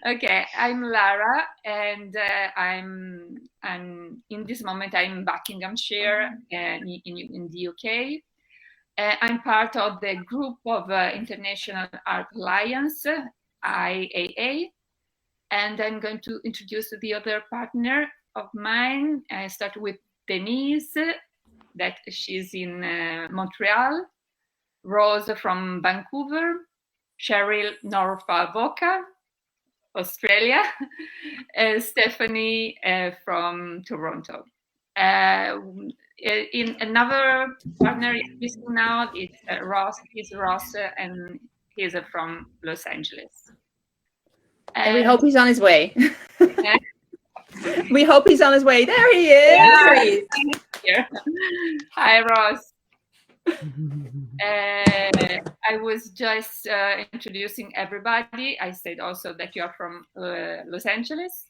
Okay, I'm Lara, and I'm in this moment I'm in Buckinghamshire, in the UK. I'm part of the group of International Art Alliance, IAA, and I'm going to introduce the other partner of mine. I start with Denise, that she's in Montreal, Rose from Vancouver, Cheryl Norfolk, Australia, Stephanie from Toronto. In another partner is missing now. It's Ross. He's Ross, and he's from Los Angeles. And we hope he's on his way. We hope he's on his way. There he is. Yeah, there he is. Here. Hi, Ross. I was just introducing everybody. I said also that you are from Los Angeles.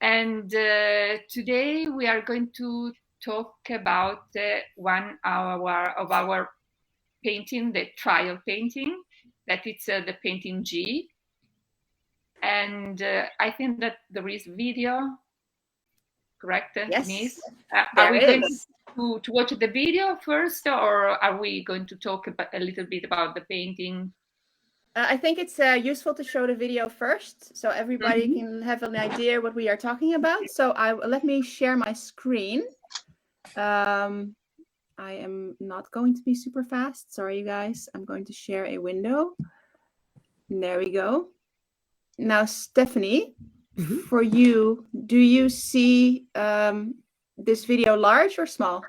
And today we are going to talk about 1 hour of our painting, the trial painting, that it's the painting G. And I think that there is video, correct? Yes, are we going to watch the video first, or are we going to talk about, a little bit about the painting? I think it's useful to show the video first, so everybody can have an idea what we are talking about. So let me share my screen. I am not going to be super fast. Sorry, you guys. I'm going to share a window. And there we go. Now, Stephanie, for you, do you see this video large or small?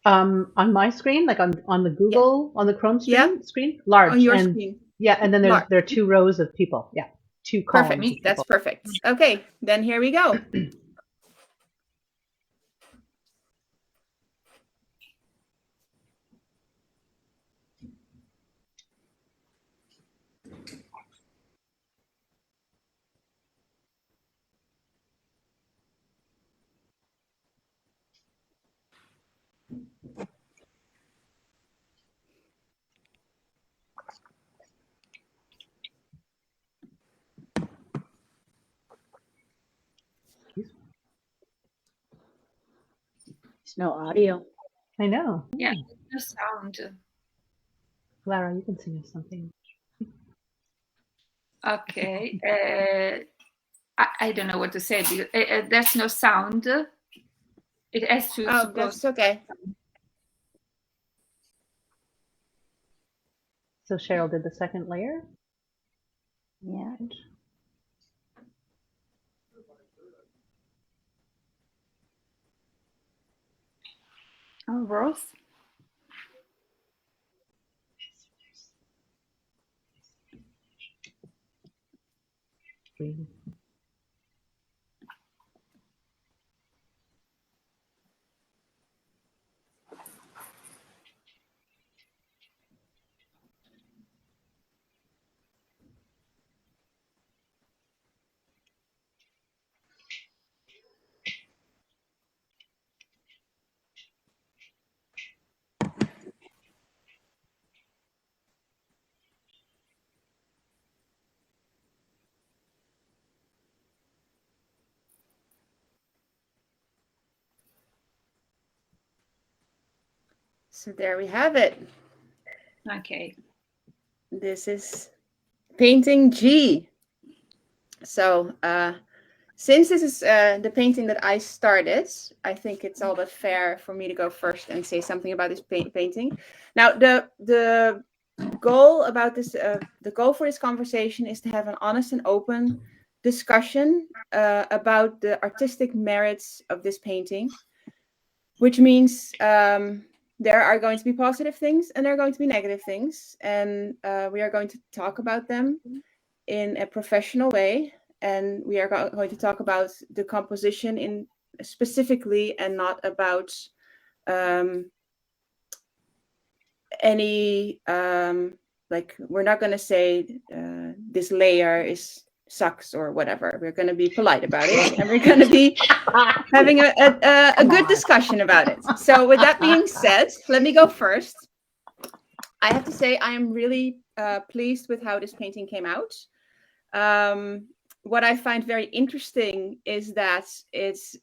On my screen, like on the Google, on the Chrome screen, large. On your screen. Yeah, and then there are 2 rows of people. Yeah, 2 columns. Perfect. That's perfect. Okay, then here we go. There's no audio. I know. Yeah, no sound. Lara, you can sing us something. Okay. I don't know what to say because there's no sound. It has to. Oh, that's okay. So Cheryl did the second layer. Yeah. Oh, Rose. Green. So there we have it. Okay. This is painting G. So since this is the painting that I started, I think it's all but fair for me to go first and say something about this painting. Now, the goal about this, the goal for this conversation is to have an honest and open discussion about the artistic merits of this painting, which means there are going to be positive things and there are going to be negative things, and we are going to talk about them in a professional way, and we are going to talk about the composition in specifically and not about any like, we're not going to say this layer sucks or whatever. We're going to be polite about it, and we're going to be having a good discussion about it. So with that being said, let me go first. I have to say I am really pleased with how this painting came out. what I find very interesting is that it's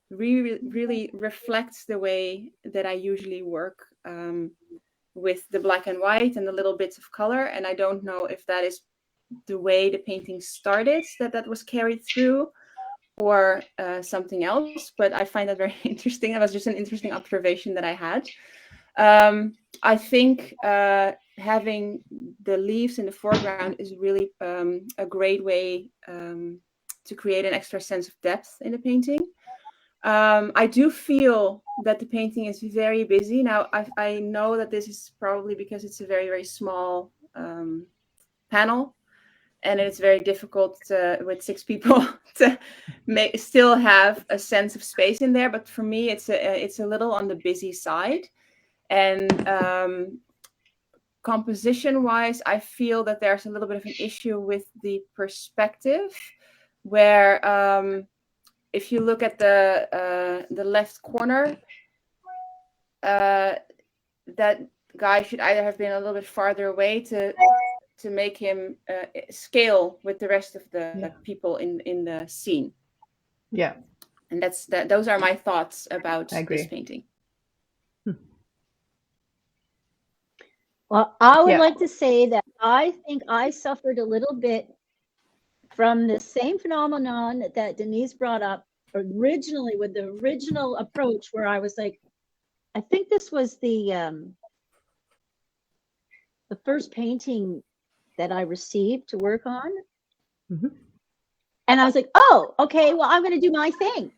really reflects the way that I usually work with the black and white and the little bits of color. And I don't know if that is the way the painting started, that was carried through, or something else. But I find that very interesting. That was just an interesting observation that I had. I think having the leaves in the foreground is really a great way to create an extra sense of depth in the painting. I do feel that the painting is very busy. Now, I know that this is probably because it's a very, very small panel, and it's very difficult with 6 people to still have a sense of space in there. But for me, it's a little on the busy side. And composition-wise, I feel that there's a little bit of an issue with the perspective, where if you look at the left corner, that guy should either have been a little bit farther away to make him scale with the rest of the people in the scene. Yeah. And those are my thoughts about this painting. Well, I would like to say that I think I suffered a little bit from the same phenomenon that Denise brought up originally with the original approach, where I was like, I think this was the first painting that I received to work on. Mm-hmm. And I was like, oh, okay, well, I'm going to do my thing.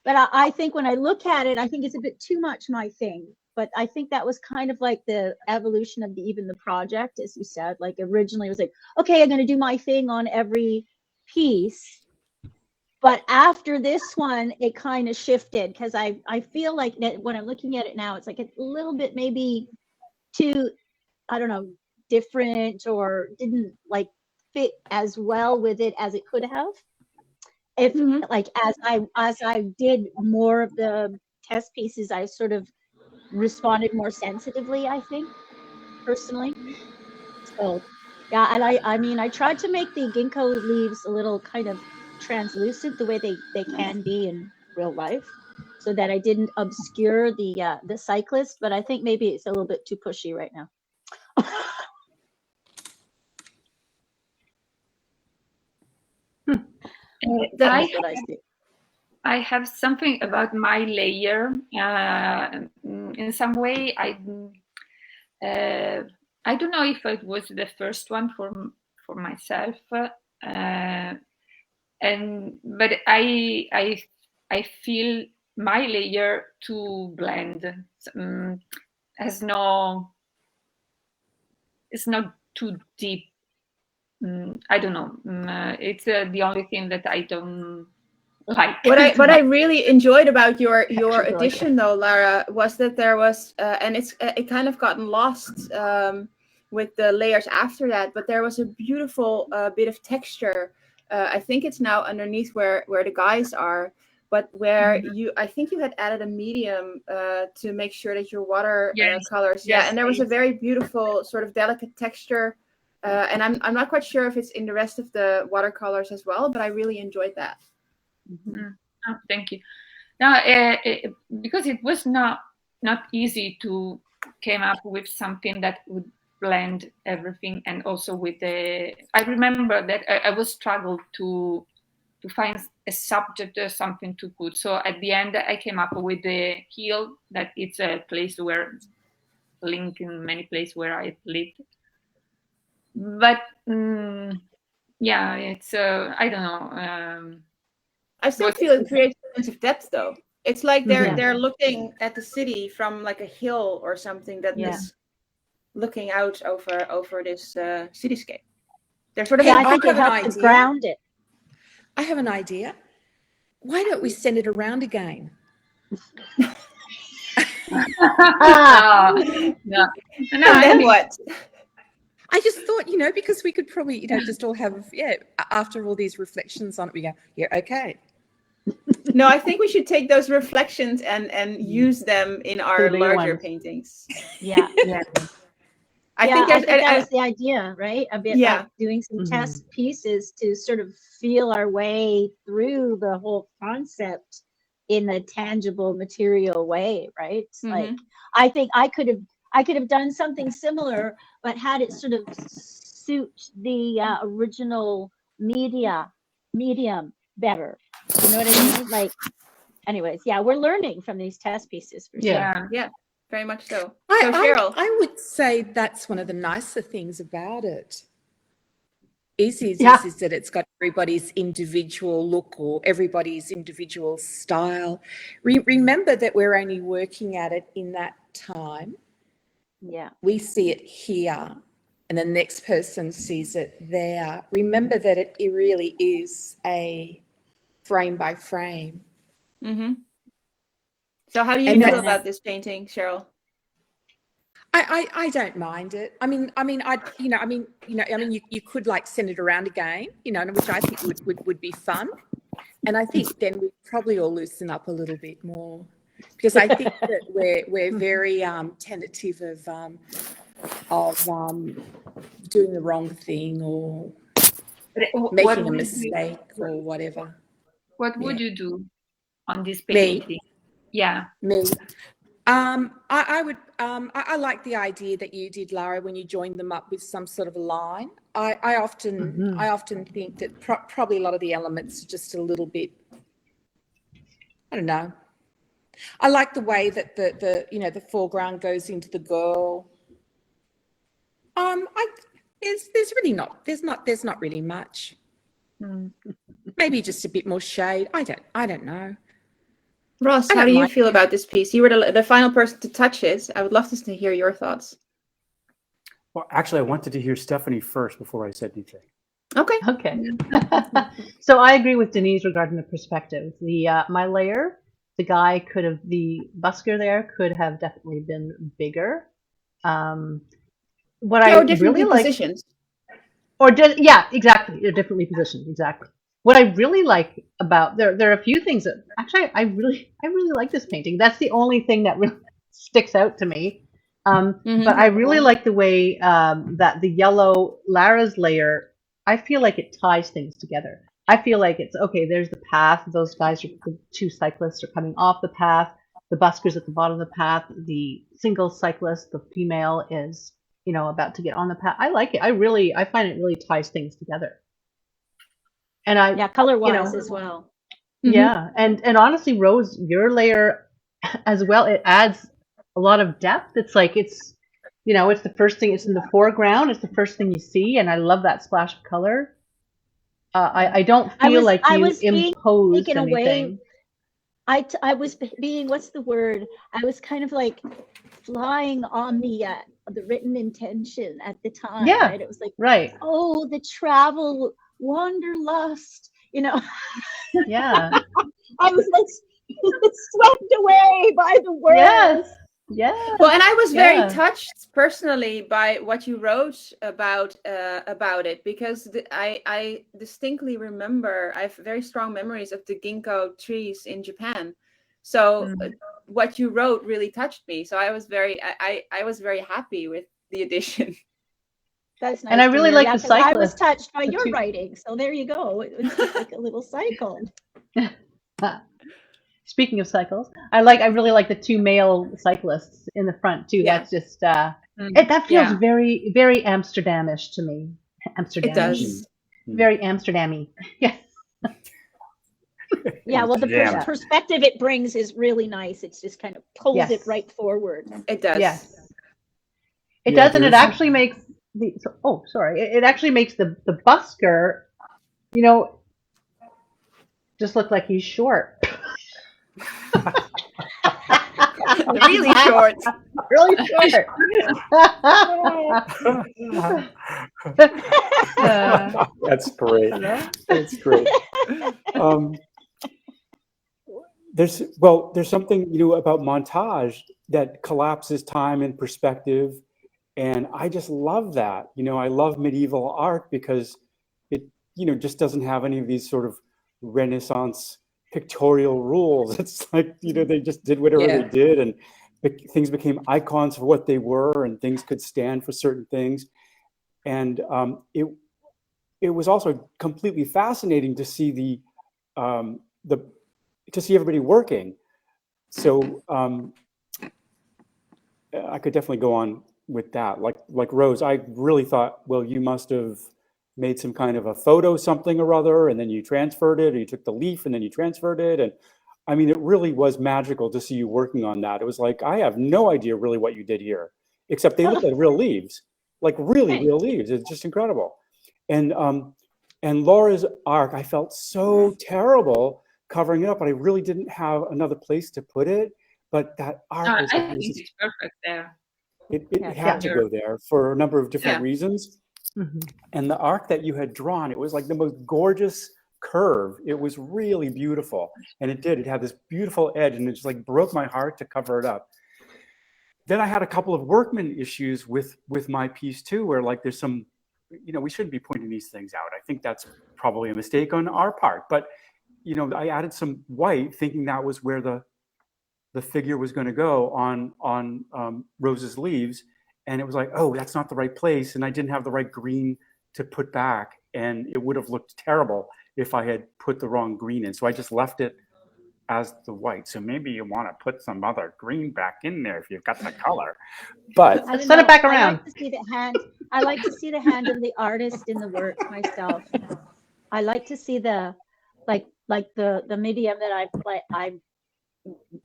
But I think when I look at it, I think it's a bit too much my thing. But I think that was kind of like the evolution of even the project, as you said. Like originally it was like, okay, I'm going to do my thing on every piece. But after this one, it kind of shifted, because I feel like that when I'm looking at it now, it's like a little bit maybe too, I don't know, different, or didn't like fit as well with it as it could have. If like as I did more of the test pieces, I sort of responded more sensitively, I think, personally. So yeah, and I mean, I tried to make the ginkgo leaves a little kind of translucent, the way they can be in real life, so that I didn't obscure the cyclist. But I think maybe it's a little bit too pushy right now. That's what I see. I have something about my layer. In some way, I don't know if it was the first one for myself, but I feel my layer to blend. It's not too deep. I don't know. It's the only thing that I don't like. What I really enjoyed about your edition, though, Lara, was that there was and it kind of gotten lost with the layers after that, but there was a beautiful bit of texture. I think it's now underneath where the guys are, but where I think you had added a medium to make sure that your water colors. Yes, and there was a very beautiful sort of delicate texture. And I'm not quite sure if it's in the rest of the watercolors as well, but I really enjoyed that. Oh, thank you. Now, because it was not easy to came up with something that would blend everything, and also with the. I remember that I was struggled to find a subject or something to put. So at the end, I came up with the hill, that it's a place where linked in many places where I lived. But yeah, it's I don't know. I still feel it creates a sense of depth, though. It's like they're looking at the city from like a hill or something that is looking out over this cityscape. They're sort of. Yeah, I think it helps to ground it. I have an idea. Why don't we send it around again? No. And then what? I just thought, because we could probably, just all have, after all these reflections on it, we go, yeah, okay. No, I think we should take those reflections and use them in our larger paintings. Yeah. I yeah, think I there's, think that was the idea, right? A bit Yeah. like doing some Mhm. test pieces to sort of feel our way through the whole concept in a tangible material way, right? It's like I think I could have done something similar, but had it sort of suit the original medium better. You know what I mean? Like, anyways, yeah, we're learning from these test pieces for sure. Yeah. yeah, very much so. So I Cheryl, would say that's one of the nicer things about it. Is Yeah. that it's got everybody's individual look or everybody's individual style. Remember that we're only working at it in that time. Yeah. We see it here and the next person sees it there. Remember that it really is a frame by frame. so how do you And feel that's- about this painting, Cheryl? I don't mind it. You could like send it around again, which I think would be fun. And I think then we'd probably all loosen up a little bit more, because I think that we're very tentative of doing the wrong thing or making a mistake or whatever. What would you do on this Me. painting? Yeah. Me. I like the idea that you did, Lara, when you joined them up with some sort of a line. I often think that probably a lot of the elements are just a little bit, I don't know. I like the way that the foreground goes into the girl. There's not really much. Maybe just a bit more shade. I don't know. Ross, how do you feel about this piece? You were the final person to touch it. I would love to hear your thoughts. Well, actually, I wanted to hear Stephanie first before I said anything. Okay. Okay. So I agree with Denise regarding the perspective. My layer, the busker there could have definitely been bigger. What I really like, positions. Yeah, exactly. They're differently positioned. Exactly. What I really like about there are a few things that actually I really like this painting. That's the only thing that really sticks out to me. But I really like the way that the yellow Lara's layer, I feel like it ties things together. I feel like it's okay. There's the path. Those guys the two cyclists are coming off the path. The busker's at the bottom of the path. The single cyclist, the female, is about to get on the path. I like it. I find it really ties things together. And color wise as well. Yeah, and honestly, Rose, your layer as well, it adds a lot of depth. It's like it's the first thing. It's in the foreground. It's the first thing you see, and I love that splash of color. I don't feel like you imposed anything. I was being, what's the word? I was kind of like flying on the written intention at the time. Yeah, right? It was like, right. Oh, the travel wanderlust, Yeah. I was like swept away by the words. Yes. Yeah. Well, and I was very touched personally by what you wrote about it, because I distinctly remember, I have very strong memories of the ginkgo trees in Japan. So what you wrote really touched me. So I was very happy with the addition. That's nice. And I really like the cyclist. I was touched by your writing. So there you go. It was just like a little cycle. Speaking of cycles, I really like the two male cyclists in the front too. Yeah. That's just that feels very, very Amsterdamish to me. Amsterdamish. It does. Very Amsterdam-y. Yes. Yeah, well, the perspective it brings is really nice. It's just kind of pulls it right forward. It does. Yes. It does, and it actually makes it actually makes the busker, just look like he's short. Really short. Really short. That's great. That's great. There's something about montage that collapses time and perspective, and I just love that. I love medieval art because it just doesn't have any of these sort of Renaissance pictorial rules. It's like they just did whatever they did, things became icons for what they were, and things could stand for certain things. And it was also completely fascinating to see to see everybody working. So I could definitely go on with that. Like Rose, I really thought, well, you must have made some kind of a photo something or other, and then you transferred it, or you took the leaf and then you transferred it. And I mean, it really was magical to see you working on that. It was like, I have no idea really what you did here, except they look like real leaves, like really real leaves. It's just incredible. And Laura's arc, I felt so terrible covering it up, but I really didn't have another place to put it. But that arc I was think it's perfect there. it had to go there for a number of different reasons. Mhm. And the arc that you had drawn, it was like the most gorgeous curve. It was really beautiful. And it had this beautiful edge, and it just like broke my heart to cover it up. Then I had a couple of workman issues with my piece too, where like there's some, we shouldn't be pointing these things out. I think that's probably a mistake on our part. But, I added some white thinking that was where the figure was going to go on Rose's leaves. And it was like, oh, that's not the right place. And I didn't have the right green to put back. And it would have looked terrible if I had put the wrong green in. So I just left it as the white. So maybe you want to put some other green back in there if you've got the color. But Set it back around. I like to see the hand. I like to see the hand of the artist in the work myself. I like to see the medium that I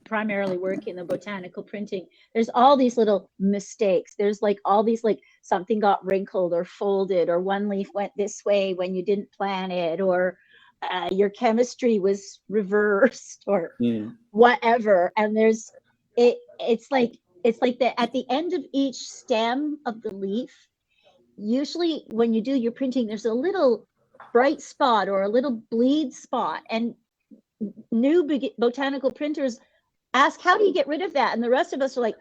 primarily work in, the botanical printing. There's all these little mistakes. There's like all these, like something got wrinkled or folded, or one leaf went this way when you didn't plan it, or your chemistry was reversed, or whatever. And it's like at the end of each stem of the leaf, usually when you do your printing, there's a little bright spot or a little bleed spot, and new botanical printers ask, how do you get rid of that? And the rest of us are like,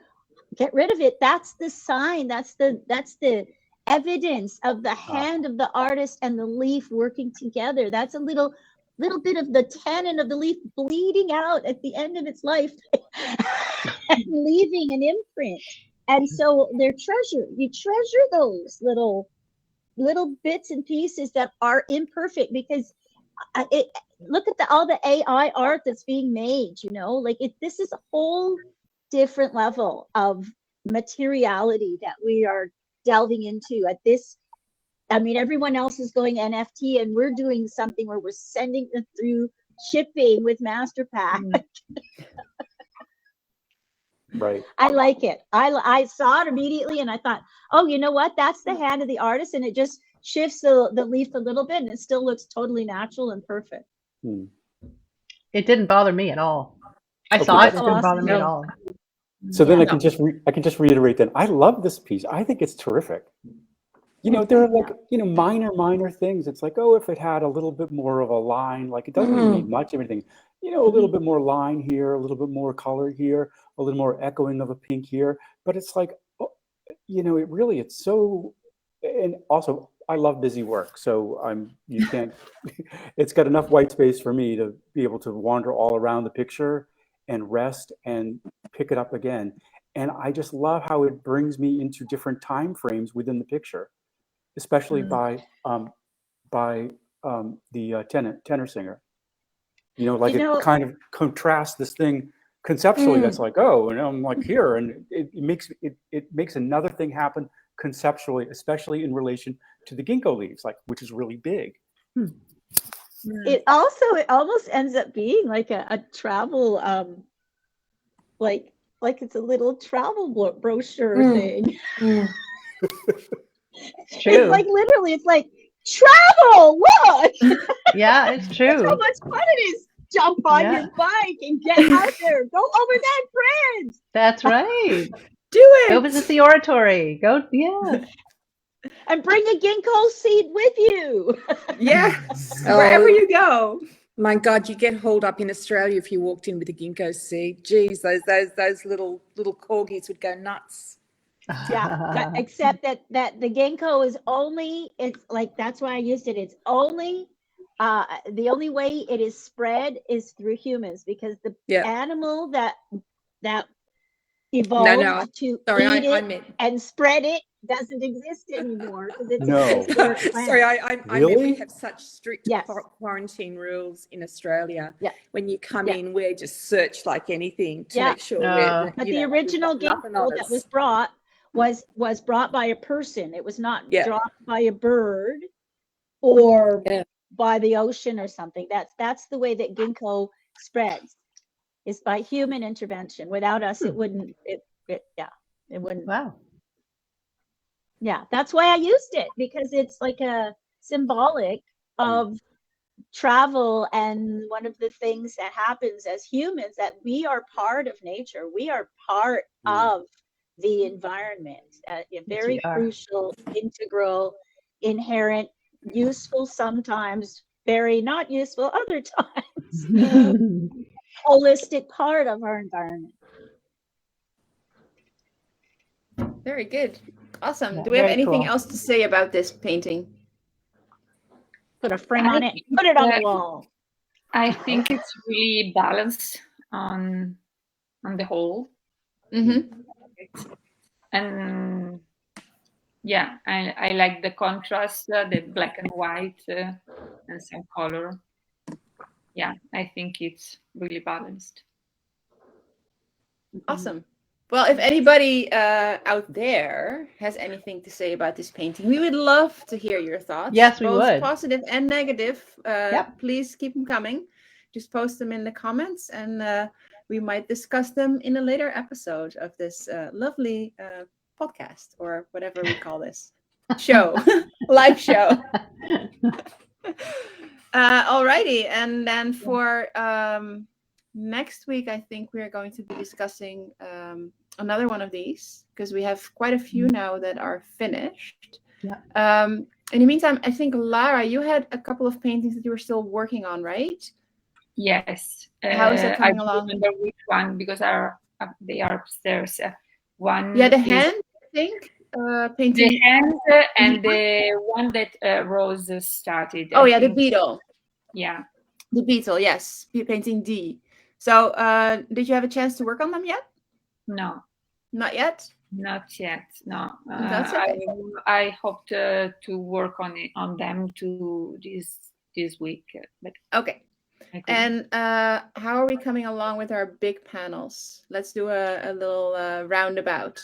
get rid of it. That's the sign. That's the evidence of the hand of the artist and the leaf working together. That's a little bit of the tannin of the leaf bleeding out at the end of its life and leaving an imprint. And so they're treasure. You treasure those little bits and pieces that are imperfect, because look at all the AI art that's being made, this is a whole different level of materiality that we are delving into at this. I mean, everyone else is going NFT, and we're doing something where we're sending it through shipping with MasterPack. Right. I like it. I saw it immediately, and I thought, oh, you know what? That's the hand of the artist, and it just shifts the leaf a little bit, and it still looks totally natural and perfect. It didn't bother me at all. I saw it. It didn't bother me at all. So then I can just reiterate that I love this piece. I think it's terrific. There are like, minor things. It's like, oh, if it had a little bit more of a line, like it doesn't really need much of anything. A little bit more line here, a little bit more color here, a little more echoing of a pink here. But it's like, it's so, and also I love busy work. So you can't, it's got enough white space for me to be able to wander all around the picture and rest and pick it up again. And I just love how it brings me into different time frames within the picture, especially by the tenor singer. It kind of contrasts this thing conceptually that's like, oh, and I'm like here, and it makes another thing happen conceptually, especially in relation to the ginkgo leaves, which is really big. It almost ends up being like a travel, like it's a little travel brochure thing. It's true. It's like literally, it's like travel. Look. Yeah, it's true. That's how much fun it is. Jump on your bike and get out there. Go over that bridge. That's right. Do it. Go visit the oratory. Go, yeah. And bring a ginkgo seed with you. Yes, wherever you go. My God, you get hauled up in Australia if you walked in with a ginkgo seed. Geez, those little corgis would go nuts. Yeah, except that the ginkgo is only, it's like, that's why I used it. It's only, the only way it is spread is through humans, because the animal that evolved to sorry, eat I it meant. and spread it doesn't exist anymore because it's No. a prehistoric plant. Sorry, I meant we Really? have such strict Yes. quarantine rules in Australia. Yeah. When you come Yeah. in, we're just search like anything to Yeah. make sure But the original ginkgo that was brought was brought by a person. It was not Yeah. dropped by a bird or Yeah. by the ocean or something. That's the way that ginkgo spreads. Is by human intervention. Without us, it wouldn't. It wouldn't. Wow. Yeah, that's why I used it, because it's like a symbolic of travel, and one of the things that happens as humans, that we are part of nature. We are part of the environment, a very crucial, integral, inherent, useful sometimes, very not useful other times, holistic part of our environment. Very good. Awesome. Yeah, Do we have very anything cool. else to say about this painting? Put a frame on it, put it on the wall. I think it's really balanced on the whole. Mm-hmm. And yeah, I like the contrast, the black and white, and some color. Yeah, I think it's really balanced. Awesome. Well, if anybody out there has anything to say about this painting, we would love to hear your thoughts. Yes, we both would. Positive and negative. Yep. Please keep them coming. Just post them in the comments, and we might discuss them in a later episode of this lovely podcast, or whatever we call this show, live show. Alrighty, and then for next week, I think we are going to be discussing another one of these, because we have quite a few now that are finished. Yeah. In the meantime, I think, Lara, you had a couple of paintings that you were still working on, right? Yes. How is that coming I along? don't remember which one, because they are upstairs. One. Yeah, the is hand, I think. Painting. The hand and the one that Rose started. Oh, I yeah, the think. beetle. Yeah. The beetle, yes. Painting D. So, did you have a chance to work on them yet? No. Not yet? Not yet. No. That's okay. I hope to work on them this week. But okay. And how are we coming along with our big panels? Let's do a little roundabout.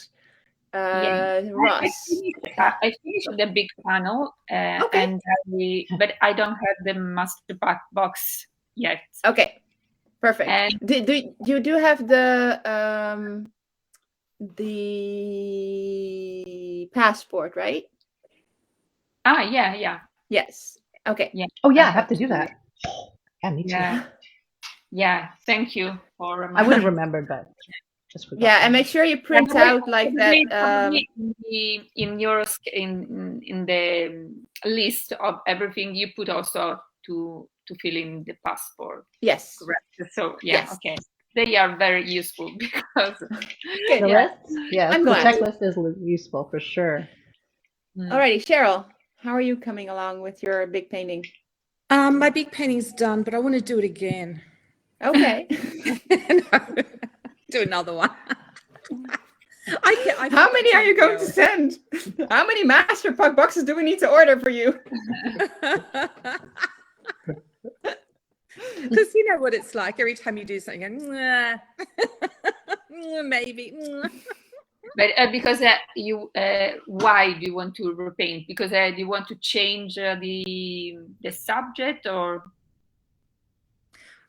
Ross. I finished the big panel, okay. But I don't have the master box yet. Okay, perfect. And you do have the passport, right? Yeah. Yes. Okay. Yeah. Oh yeah, I have to do that. Yeah, me too. Yeah. Thank you for reminding. I would have remembered, but just forgot. Yeah, and make sure you print out like that. In the list of everything you put also to fill in the passport. Yes. Correct. So yeah, okay. They are very useful because the list. Yeah, I'm the glad. checklist is useful for sure. Alrighty, Cheryl, how are you coming along with your big painting? My big painting's done, but I want to do it again. Okay. No, do another one. How many are you going to send? How many master boxes do we need to order for you? Because you know what it's like. Every time you do something, maybe. But because why do you want to repaint? Because do you want to change the subject, or?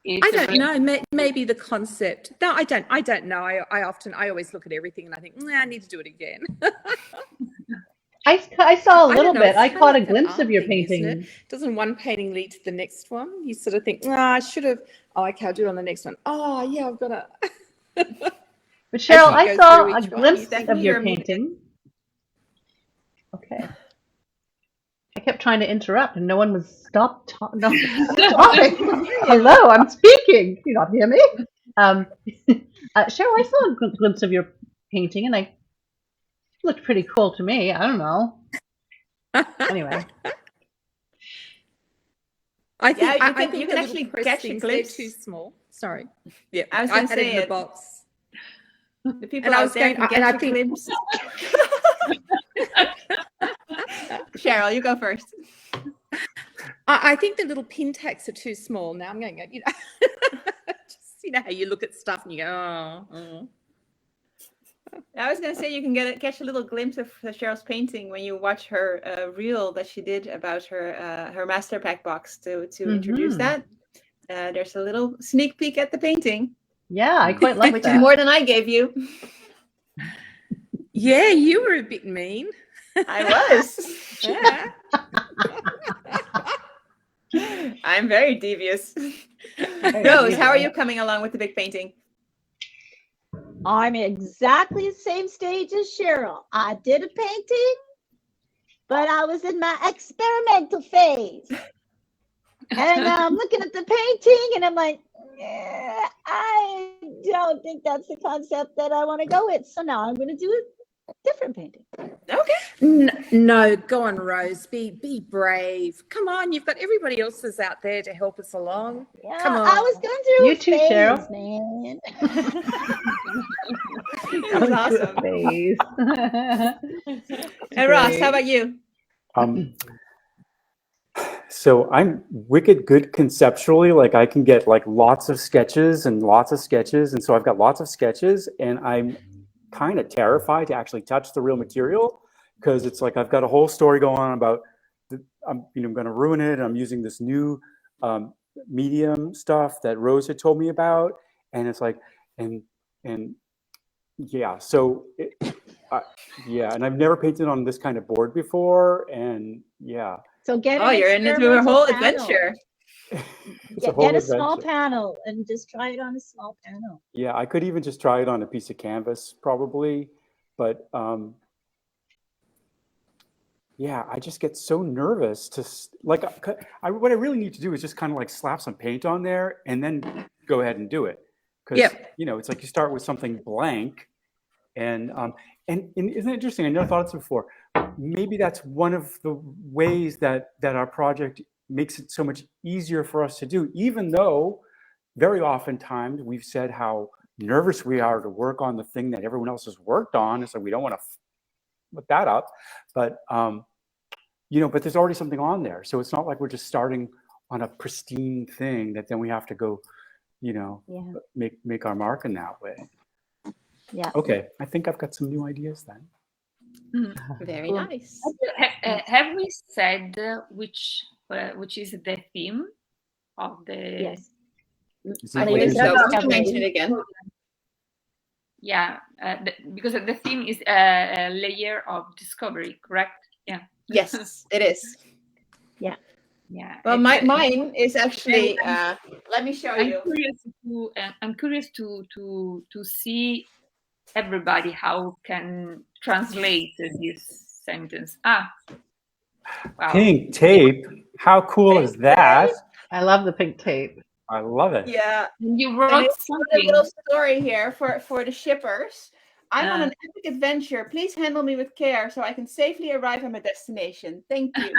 I don't know. Maybe the concept. No, I don't know. I always look at everything and I think, I need to do it again. I saw a little bit. I caught a like glimpse of your thing, painting. Doesn't one painting lead to the next one? You sort of think, I should have. Oh, okay, I'll do it on the next one. Oh, yeah, I've got to. But Cheryl, I saw a glimpse of your painting. Okay. I kept trying to interrupt, and no one was stop talking. Hello, I'm speaking. Do you not hear me? Cheryl, I saw a glimpse of your painting, and it looked pretty cool to me. I don't know. Anyway. I think you can actually catch a glimpse. They're too small. Sorry. Yeah, I was going to say say it in the box. The people And I out was there going- can get and I a think- glimpse. Cheryl, you go first. I think the little pin tacks are too small. Now I'm going to go, just, how you look at stuff and you go, oh. I was going to say you can catch a little glimpse of Cheryl's painting when you watch her reel that she did about her master pack box to introduce that. There's a little sneak peek at the painting. Yeah, I quite like which that. is more than I gave you. Yeah, you were a bit mean. I was. Yeah. I'm very devious. Very Rose, how are devious. you coming along with the big painting? I'm exactly the same stage as Cheryl. I did a painting, but I was in my experimental phase. And now I'm looking at the painting and I'm like, I don't think that's the concept that I want to go with. So now I'm going to do a different painting. Okay. No, go on, Rose. Be brave. Come on, you've got everybody else's out there to help us along. Yeah, Come on. I was going through You a too, phase, Cheryl. man. That was awesome. Face. And Ross, how about you? So I'm wicked good conceptually. Like I can get like lots of sketches. And so I've got lots of sketches, and I'm kind of terrified to actually touch the real material because it's like I've got a whole story going on about I'm going to ruin it. I'm using this new medium stuff that Rose had told me about, and it's like and yeah. So yeah, and I've never painted on this kind of board before, and yeah. So get Oh, an you're into a experimental whole panel. adventure. It's a whole Get a small adventure. panel and just try it on a small panel. Yeah, I could even just try it on a piece of canvas probably, but yeah, I just get so nervous to like what I really need to do is just kind of like slap some paint on there and then go ahead and do it. Because it's like you start with something blank, and isn't it interesting? I never thought of this before. Maybe that's one of the ways that our project makes it so much easier for us to do, even though very oftentimes we've said how nervous we are to work on the thing that everyone else has worked on, and so we don't want to put that up. But but there's already something on there, so it's not like we're just starting on a pristine thing that then we have to go, make our mark in that way. Yeah. Okay, I think I've got some new ideas then. Very nice. Have we said which is the theme of the? Yes. I believe so. Discovery. Would you mention it again? Yeah, because the theme is a layer of discovery, correct? Yeah. Yes, it is. Yeah. Well, mine is actually. Let me show you. I'm curious to see everybody how can translate this sentence. Wow. Pink tape. How cool is that? I love the pink tape. I love it. Yeah. You And wrote it's a something. little story here for the shippers. I'm on an epic adventure. Please handle me with care so I can safely arrive at my destination. Thank you.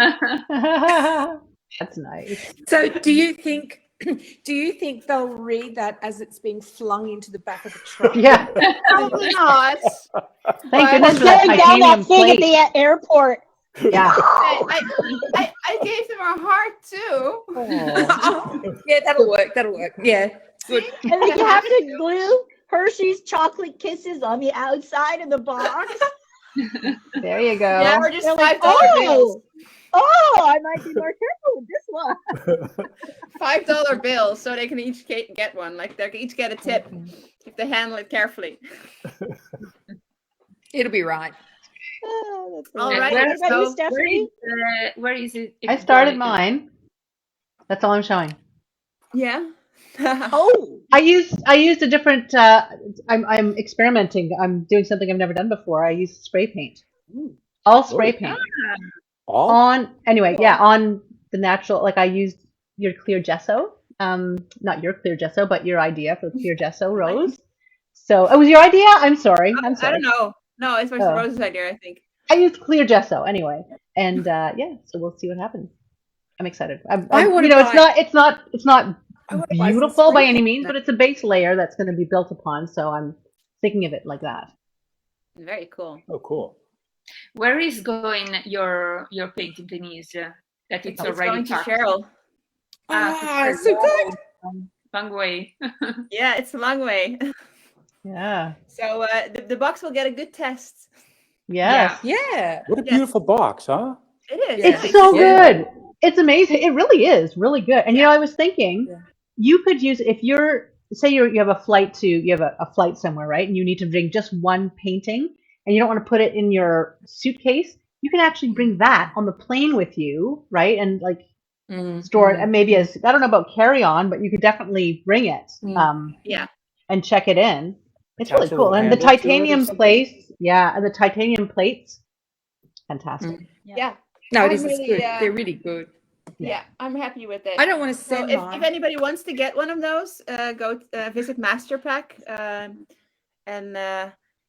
That's nice. So do you think they'll read that as it's being flung into the back of the truck? Yeah. Probably not. Thank But- goodness for Going that down titanium that thing at plate. the airport. Yeah. I gave them a heart too. Yeah, that'll work. Yeah. Good. And then you have to glue Hershey's chocolate kisses on the outside of the box. There you go. Yeah, or just They're $5 like, bills. I might be more careful with this one. $5 bills, so they can each get one. Like they can each get a tip if they handle it carefully. It'll be right. Oh, that's All great. right, What let's about go. you, Stephanie? Where is it? I started mine. That's all I'm showing. Yeah. Oh, I used a different. I'm experimenting. I'm doing something I've never done before. I used spray paint. All spray paint All? on. Anyway, yeah, on the natural. Like I used your clear gesso. Not your clear gesso, but your idea for clear gesso, Rose. So it was your idea. I'm sorry. I don't know. No, it's my Rose's idea, I think. I used clear gesso anyway, and yeah. So we'll see what happens. I'm excited. I wanna it's not I wanna buy some beautiful by spray any paint means, now. but it's a base layer that's going to be built upon. So I'm thinking of it like that. Very cool. Oh, cool. Where is going your painting, Denise? That it's It's already going to packed? Cheryl. Ah, so good. Long way. Yeah, it's a long way. Yeah. So the box will get a good test. Yes. Yeah. What a Yes. beautiful box, huh? It is. Yeah. It's so Yeah. good. It's amazing. It really is really good. And you know, I was thinking Yeah. you could use, if you're, say you have a flight to, you have a flight somewhere, right? And you need to bring just one painting and you don't want to put it in your suitcase. You can actually bring that on the plane with you, right? And like store it, and maybe as, I don't know about carry on, but you could definitely bring it Yeah. and check it in. It's Attach really a cool. little And the handle to it or titanium something? plates, and the titanium plates, fantastic. Yeah. No, it I'm is. It's really, good. They're really good. Yeah, I'm happy with it. I don't want to So send if mine. anybody wants to get one of those, go visit Masterpack and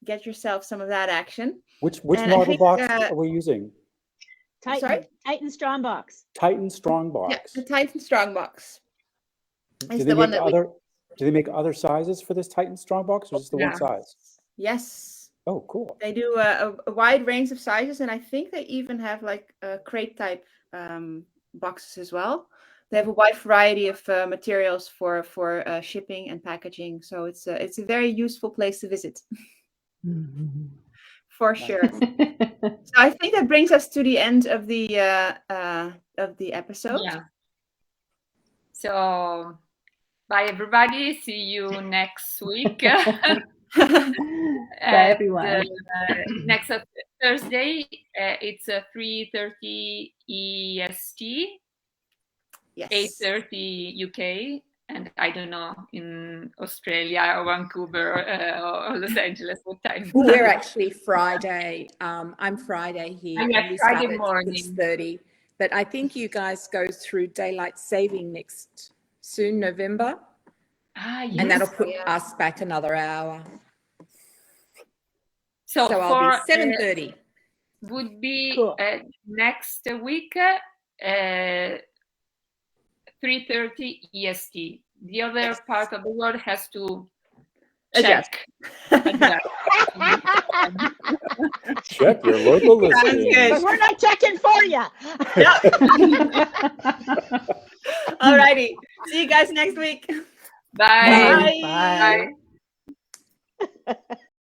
get yourself some of that action. Which And I model think, box are we using? Sorry? Titan Strong Box. Titan Strong Yeah, Box. the Titan Strong Box. Do It's they the one make that do they make other sizes for this Titan Strong Box, or just the one Yeah. size? Yes, Oh, cool. they do a wide range of sizes, and I think they even have like crate type boxes as well. They have a wide variety of materials for shipping and packaging, so it's a very useful place to visit for sure. So I think that brings us to the end of the episode. Yeah. So bye everybody. See you next week. Bye, everyone. Next Thursday, it's 3:30 EST, Yes. 8:30 UK, and I don't know in Australia or Vancouver or Los Angeles what time. We're actually Friday. I'm Friday here. Yeah, and we Friday start at morning. 6:30. But I think you guys go through daylight saving soon, November, Yes. and that'll put us back another hour. So I'll be for 7:30. would be Cool. next week 3:30 EST. The other part of the world has to Adjust. check. Check your local Sounds listing. good. But we're not checking for you. Alrighty. See you guys next week. Bye. Bye. Bye.